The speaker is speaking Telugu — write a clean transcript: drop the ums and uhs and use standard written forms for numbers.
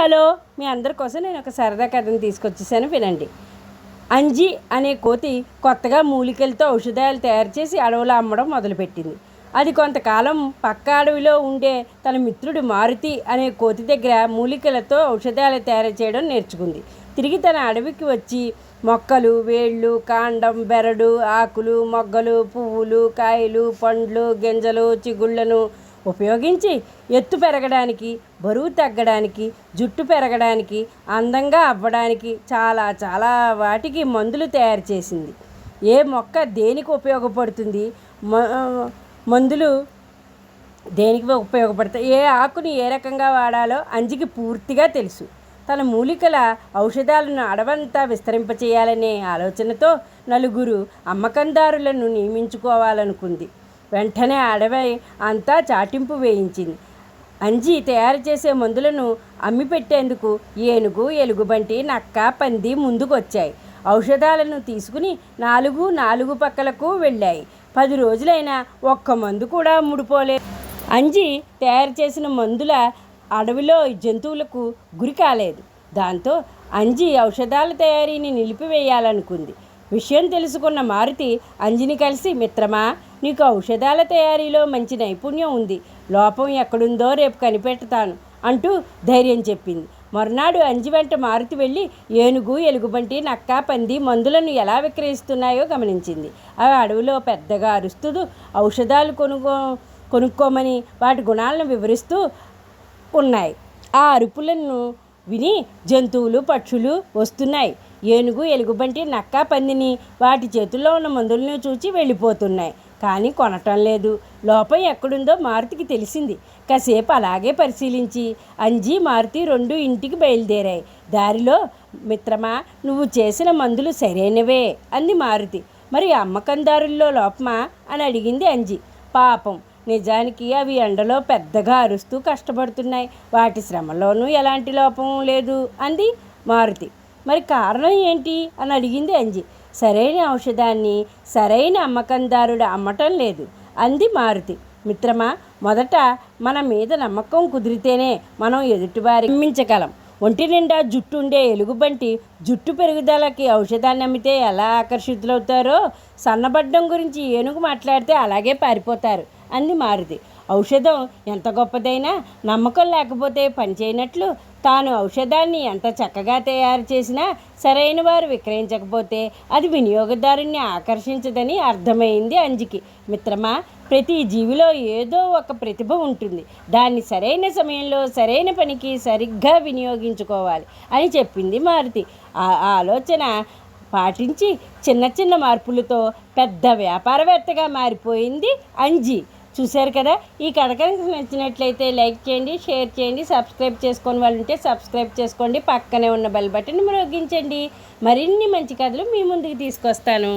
హలో, మీ అందరి కోసం నేను ఒక సరదా కథను తీసుకొచ్చేసాను, వినండి. అంజి అనే కోతి కొత్తగా మూలికలతో ఔషధాలు తయారు చేసి అడవిలో అమ్మడం మొదలుపెట్టింది. అది కొంతకాలం పక్క అడవిలో ఉండే తన మిత్రుడు మారుతి అనే కోతి దగ్గర మూలికలతో ఔషధాలు తయారు చేయడం నేర్చుకుంది. తిరిగి తన అడవికి వచ్చి మొక్కలు, వేళ్ళు, కాండం, బెరడు, ఆకులు, మొగ్గలు, పువ్వులు, కాయలు, పండ్లు, గింజలు, చిగుళ్లను ఉపయోగించి ఎత్తు పెరగడానికి, బరువు తగ్గడానికి, జుట్టు పెరగడానికి, అందంగా అవ్వడానికి చాలా చాలా వాటికి మందులు తయారు చేసింది. ఏ మొక్క దేనికి ఉపయోగపడుతుంది, మందులు దేనికి ఉపయోగపడతాయి, ఏ ఆకుని ఏ రకంగా వాడాలో అంజికి పూర్తిగా తెలుసు. తన మూలికల ఔషధాలను అడవంతా విస్తరింపచేయాలనే ఆలోచనతో నలుగురు అమ్మకందారులను నియమించుకోవాలనుకుంది. వెంటనే అడవి అంతా చాటింపు వేయించింది. అంజి తయారు చేసే మందులను అమ్మిపెట్టేందుకు ఏనుగు, ఎలుగుబంటి, నక్క, పంది ముందుకొచ్చాయి. ఔషధాలను తీసుకుని నాలుగు పక్కలకు వెళ్ళాయి. 10 రోజులైనా ఒక్క మందు కూడా ముడిపోలేదు. అంజి తయారు చేసిన మందుల అడవిలో జంతువులకు గురి కాలేదు. దాంతో అంజి ఔషధాల తయారీని నిలిపివేయాలనుకుంది. విషయం తెలుసుకున్న మారుతి అంజిని కలిసి, మిత్రమా, నీకు ఔషధాల తయారీలో మంచి నైపుణ్యం ఉంది, లోపం ఎక్కడుందో రేపు కనిపెడతాను అంటూ ధైర్యం చెప్పింది. మర్నాడు అంజి వెంట మారుతి వెళ్ళి ఏనుగు, ఎలుగుబంటి, నక్క, పంది మందులను ఎలా విక్రయిస్తున్నాయో గమనించింది. అవి అడవిలో పెద్దగా అరుస్తూ ఔషధాలు కొనుక్కోమని వాటి గుణాలను వివరిస్తూ ఉన్నాయి. ఆ అరుపులను విని జంతువులు, పక్షులు వస్తున్నాయి. ఏనుగు, ఎలుగుబంటి, నక్క, పందిని వాటి చేతుల్లో ఉన్న మందులను చూచి వెళ్ళిపోతున్నాయి, కానీ కొనటం లేదు. లోపం ఎక్కడుందో మారుతికి తెలిసింది. కాసేపు అలాగే పరిశీలించి అంజి, మారుతి 2 ఇంటికి బయలుదేరాయి. దారిలో, మిత్రమా, నువ్వు చేసిన మందులు సరైనవే అంది మారుతి. మరి అమ్మకందారుల్లో లోపమా అని అడిగింది అంజి. పాపం, నిజానికి అవి ఎండలో పెద్దగా అరుస్తూ కష్టపడుతున్నాయి, వాటి శ్రమలోనూ ఎలాంటి లోపం లేదు అంది మారుతి. మరి కారణం ఏంటి అని అడిగింది అంజి. సరైన ఔషధాన్ని సరైన అమ్మకందారుడు అమ్మటం లేదు అంది మారుతి. మిత్రమా, మొదట మన మీద నమ్మకం కుదిరితేనే మనం ఎదుటివారి నమ్మించగలం. ఒంటి నిండా జుట్టు ఉండే ఎలుగుబంటి జుట్టు పెరుగుదలకి ఔషధాన్ని అమ్మితే ఎలా ఆకర్షితులవుతారో, సన్నబడ్డం గురించి ఏనుగు మాట్లాడితే అలాగే పారిపోతారు అంది మారుతి. ఔషధం ఎంత గొప్పదైనా నమ్మకం లేకపోతే పనిచేయనట్లు, తాను ఔషధాన్ని ఎంత చక్కగా తయారు చేసినా సరైన వారు విక్రయించకపోతే అది వినియోగదారుని ఆకర్షించదని అర్థమైంది అంజికి. మిత్రమా, ప్రతి జీవిలో ఏదో ఒక ప్రతిభ ఉంటుంది, దాన్ని సరైన సమయంలో సరైన పనికి సరిగ్గా వినియోగించుకోవాలి అని చెప్పింది మారుతి. ఆ ఆలోచన పాటించి చిన్న చిన్న మార్పులతో పెద్ద వ్యాపారవేత్తగా మారిపోయింది అంజి. చూశారు కదా. ఈ కథ కనుక నచ్చినట్లయితే లైక్ చేయండి, షేర్ చేయండి, సబ్స్క్రైబ్ చేసుకొని వాళ్ళు ఉంటే సబ్స్క్రైబ్ చేసుకోండి, పక్కనే ఉన్న బెల్ బటన్ మ్రోగించండి. మరిన్ని మంచి కథలు మీ ముందుకు తీసుకొస్తాను.